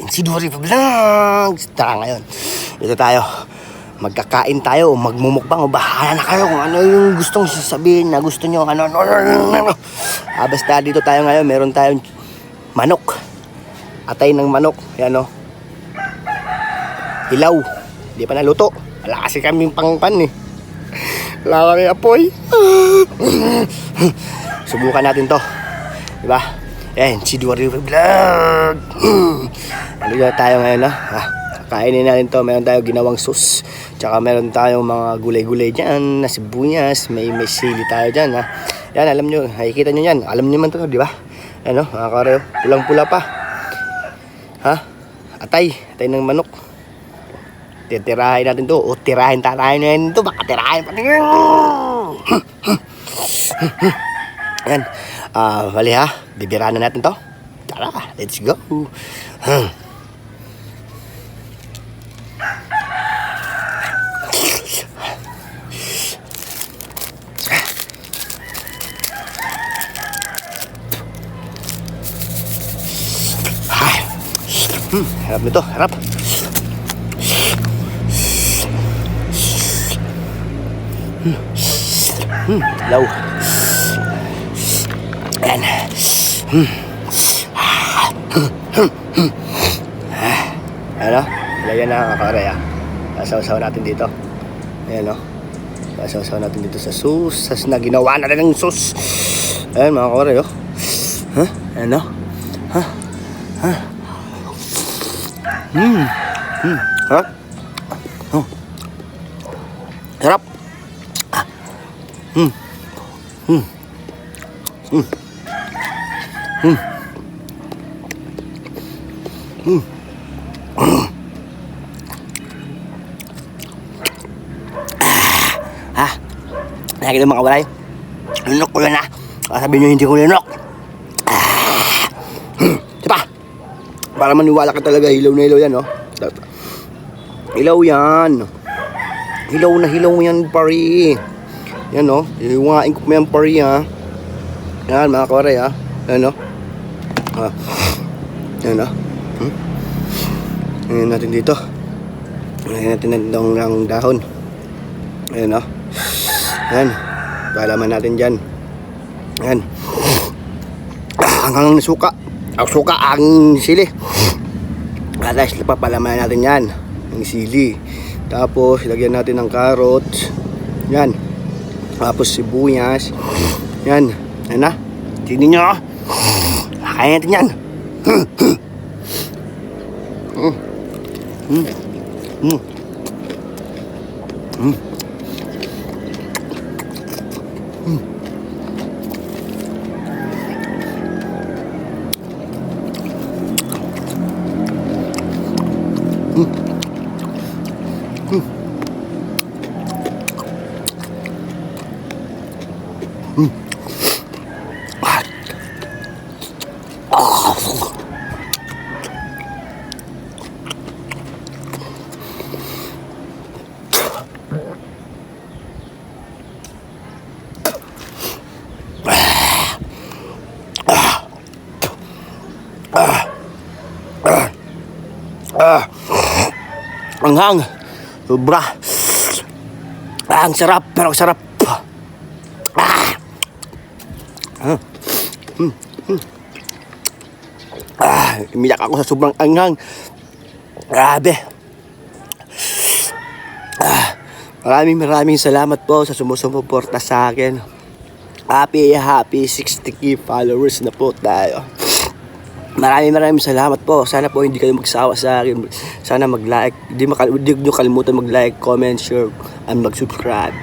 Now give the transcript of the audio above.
Si Dory Vlog. Tara ngayon, ito tayo. Magkakain tayo o magmumukbang o bahala na kayo kung ano yung gustong sasabihin na gusto nyo. Basta dito tayo ngayon, meron tayong manok. Atay ng manok. Yan o. Hilaw. Hindi pa naluto. Wala kasi kami pangpan eh. Wala kami apoy. Subukan natin to. Diba? Yan, si Dory Vlog. Nandito tayo ngayon ha. Kainin natin to. Meron tayong ginawang sauce. Tsaka meron tayong mga gulay-gulay dyan na sibuyas. May sili tayo dyan ha. Yan, alam nyo. Nakikita nyo yan. Alam nyo man to, di ba? Yan o, mga kareo. Pulang-pula pa. Ha? Atay ng manok. Titirahin natin to. O, tirahin natin to. Baka tirahin pa. Yan. Bali ha. Bibirahan na natin to. Tara, let's go. Harap nito, harap. Law. Ayan. Ano? Lagyan na ang kakaray. Sasaw-saw natin dito. Ayan o. Sasaw-saw natin dito sa sauce. Sas na ginawa na rin ng sauce. Ayan mga kakaray o. Ayan o. Harap. Harap. Nakikita mga walay. Lunok ko yan sabihin nyo hindi ko lunok. Diba? Para maniwala ka talaga, hilaw na hilaw yan, no? Hilaw yan. Hilaw na hilaw yan, pari. Yan, no? Iwangain ko mo yan, pari, ha? Yan, mga kore, ha? Yan, no? Yan, no? Yan natin dito. Yan natin ng dahon. Yan, no? Yan. Palaman natin dyan. Yan. Hanggang suka. Suka ang sili. Tapos papalaman natin yan ang sili. Tapos lagyan natin ng carrots. Yan. Tapos sibuyas. Yan. Yan na. Tingnan nyo. Kaya natin yan. Anghang. Sobra. Ang sarap, pero sarap. Umiyak ako sa sobrang anghang. Grabe. Maraming salamat po sa sumusuporta sa akin. Happy 60k followers na po tayo. Maraming salamat po. Sana po hindi kayo magsawa sa akin. Sana mag-like. Hindi nyo kalimutan mag-like, comment, share, and mag-subscribe.